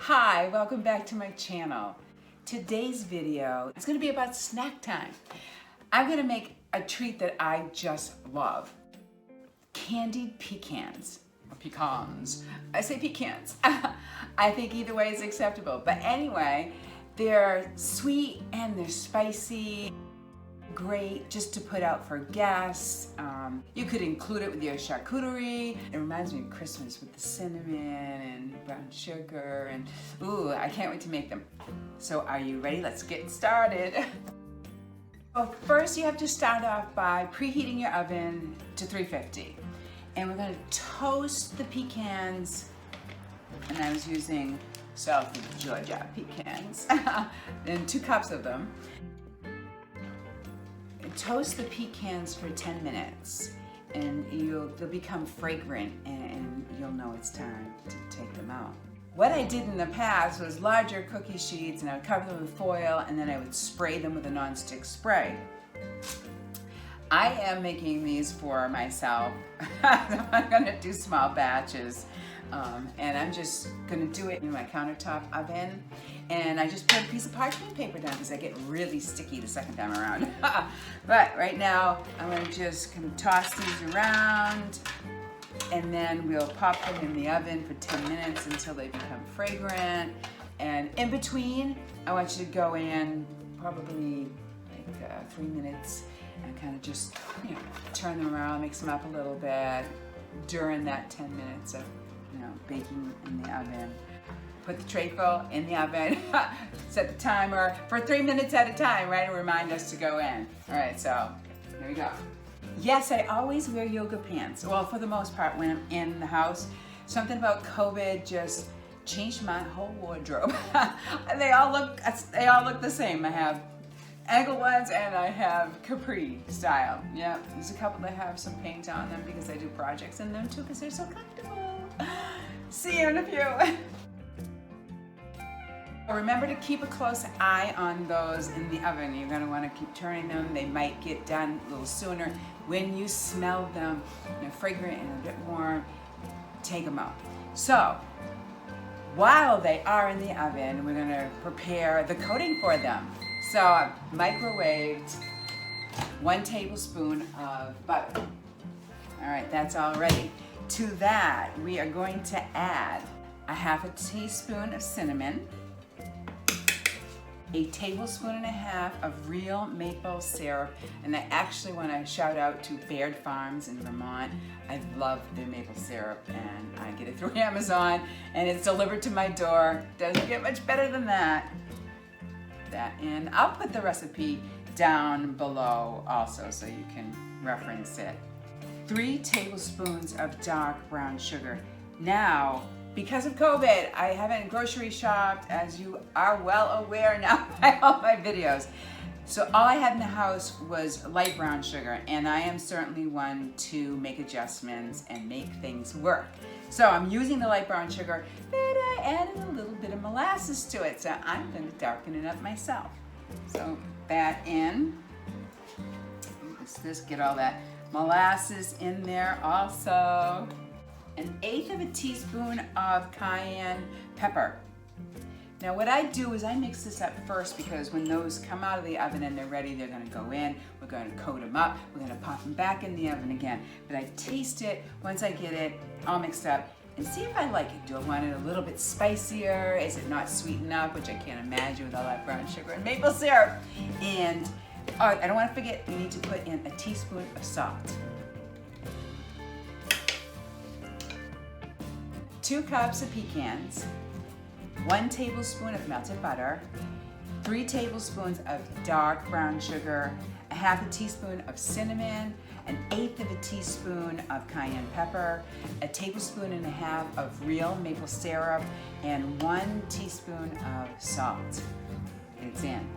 Hi, welcome back to my channel. Today's video is going to be about snack time. I'm going to make a treat that I just love. Candied pecans, or pecans. I say pecans. I think either way is acceptable. But anyway, they're sweet and they're spicy. Great just to put out for guests. You could include it with your charcuterie. It reminds me of Christmas with the cinnamon and brown sugar and ooh, I can't wait to make them. So are you ready? Let's get started. Well, first you have to start off by preheating your oven to 350. And we're going to toast the pecans, and I was using South of Georgia pecans, and 2 cups of them. Toast the pecans for 10 minutes and they'll become fragrant and you'll know it's time to take them out. What I did in the past was larger cookie sheets and I would cover them with foil and then I would spray them with a nonstick spray. I am making these for myself. I'm gonna do small batches and I'm just gonna do it in my countertop oven. And I just put a piece of parchment paper down because I get really sticky the second time around. But right now, I'm gonna just kind of toss these around and then we'll pop them in the oven for 10 minutes until they become fragrant. And in between, I want you to go in probably like 3 minutes and kind of just, turn them around, mix them up a little bit during that 10 minutes of, baking in the oven. Put the tray full in the oven, set the timer for 3 minutes at a time, right? And remind us to go in. All right, so here we go. Yes, I always wear yoga pants. Well, for the most part when I'm in the house. Something about COVID just changed my whole wardrobe. They all look the same. I have ankle ones and I have capri style. Yeah, there's a couple that have some paint on them because I do projects in them too because they're so comfortable. See you in a few. Remember to keep a close eye on those in the oven. You're going to want to keep turning them. They might get done a little sooner. When you smell them, fragrant and a bit warm, take them out. So, while they are in the oven, we're going to prepare the coating for them. So, I've microwaved 1 tablespoon of butter. All right, that's all ready. To that, we are going to add a 1/2 teaspoon of cinnamon, 1.5 tablespoons of real maple syrup, and I actually want to shout out to Baird Farms in Vermont. I love their maple syrup and I get it through Amazon and it's delivered to my door. Doesn't get much better than that. And I'll put the recipe down below also so you can reference it. 3 tablespoons of dark brown sugar. Now, because of COVID, I haven't grocery shopped, as you are well aware now by all my videos. So all I had in the house was light brown sugar, and I am certainly one to make adjustments and make things work. So I'm using the light brown sugar, but I added a little bit of molasses to it, so I'm gonna darken it up myself. So that in, let's get all that molasses in there also. 1/8 teaspoon of cayenne pepper. Now what I do is I mix this up first because when those come out of the oven and they're ready, they're gonna go in, we're gonna coat them up, we're gonna pop them back in the oven again. But I taste it once I get it all mixed up and see if I like it. Do I want it a little bit spicier? Is it not sweet enough, which I can't imagine with all that brown sugar and maple syrup? And I don't want to forget, you need to put in a teaspoon of salt. 2 cups of pecans, 1 tablespoon of melted butter, 3 tablespoons of dark brown sugar, 1/2 teaspoon of cinnamon, 1/8 teaspoon of cayenne pepper, 1.5 tablespoons of real maple syrup, and 1 teaspoon of salt. It's in.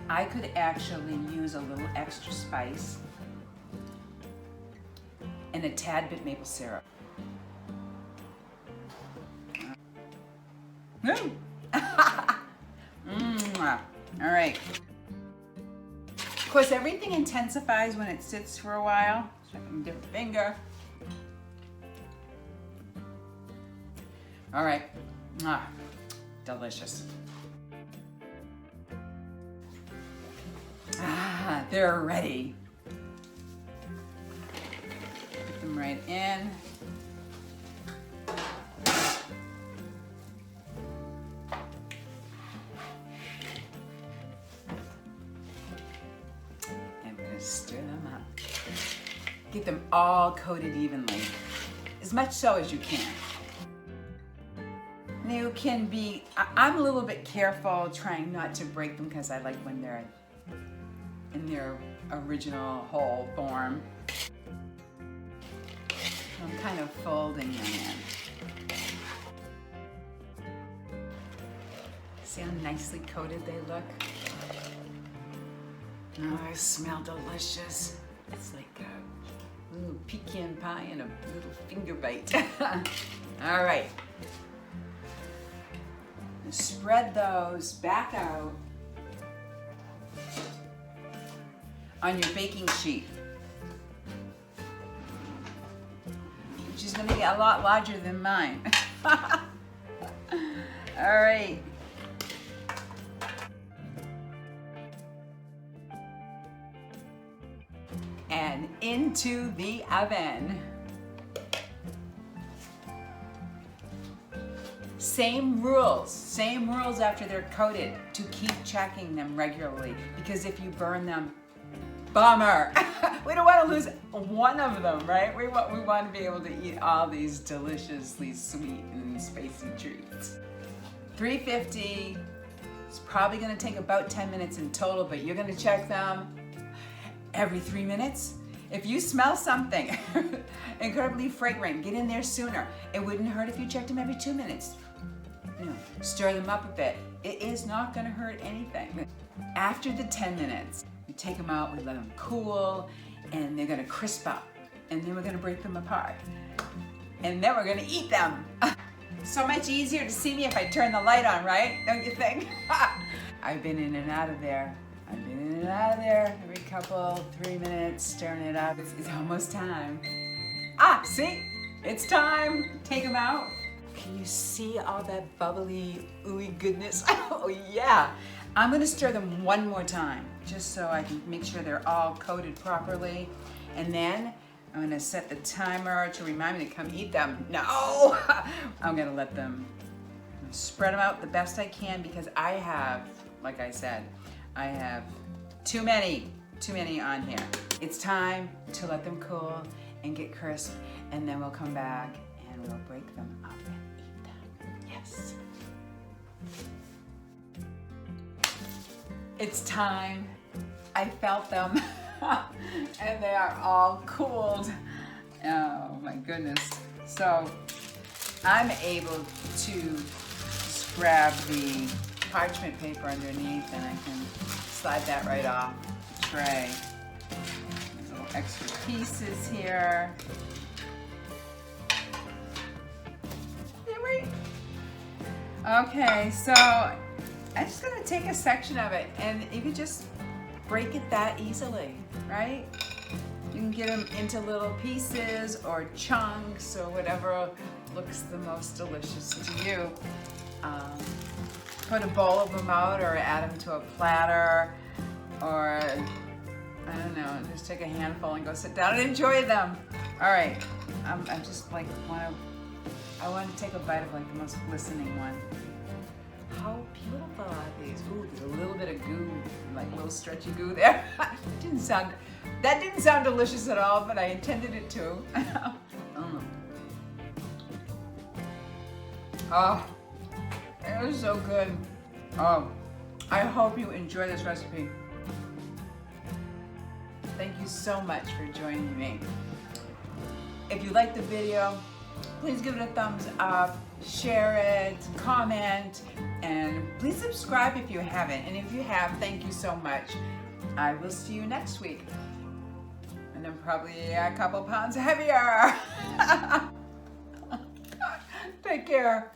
I could actually use a little extra spice and a tad bit maple syrup. All right. Of course, everything intensifies when it sits for a while. So I can dip a finger. All right. Ah, delicious. Ah, they're ready. Put them right in. I'm gonna stir them up. Get them all coated evenly, as much so as you can. You can be, I'm a little bit careful trying not to break them because I like when they're in their original whole form. I'm kind of folding them in. See how nicely coated they look? Oh, they smell delicious. It's like a little pecan pie and a little finger bite. All right. Spread those back out on your baking sheet, which is going to be a lot larger than mine. All right. And into the oven. Same rules after they're coated, to keep checking them regularly, because if you burn them, bummer. We don't want to lose one of them, right? We want to be able to eat all these deliciously sweet and spicy treats. 350, it's probably going to take about 10 minutes in total, but you're going to check them every 3 minutes. If you smell something incredibly fragrant, get in there sooner. It wouldn't hurt if you checked them every 2 minutes. You know, stir them up a bit. It is not going to hurt anything. After the 10 minutes, we take them out, we let them cool, and they're going to crisp up. And then we're going to break them apart. And then we're going to eat them. So much easier to see me if I turn the light on, right? Don't you think? I've been in and out of there. Every couple, 3 minutes, stirring it up. It's almost time. Ah, see? It's time. Take them out. Can you see all that bubbly, ooey goodness? Oh yeah. I'm gonna stir them one more time, just so I can make sure they're all coated properly. And then I'm gonna set the timer to remind me to come eat them. No! I'm gonna let them spread them out the best I can, because I have, like I said, I have too many on here. It's time to let them cool and get crisp, and then we'll come back and we'll break them up and eat them. Yes. It's time. I felt them and they are all cooled. Oh my goodness. So I'm able to just grab the parchment paper underneath, and I can slide that right off the tray. There's little extra pieces here. There we go. Okay, so I'm just gonna take a section of it, and you can just break it that easily, right? You can get them into little pieces or chunks or whatever looks the most delicious to you. Put a bowl of them out, or add them to a platter, or I don't know, just take a handful and go sit down and enjoy them. All right, I just like I want to take a bite of like the most glistening one. How beautiful are these? Ooh, there's a little bit of goo, like a little stretchy goo there. That didn't sound delicious at all, but I intended it to. Oh, it was so good. Oh, I hope you enjoy this recipe. Thank you so much for joining me. If you liked the video, please give it a thumbs up, share it, comment, and please subscribe if you haven't. And if you have, thank you so much. I will see you next week. And I'm probably a couple pounds heavier. Take care.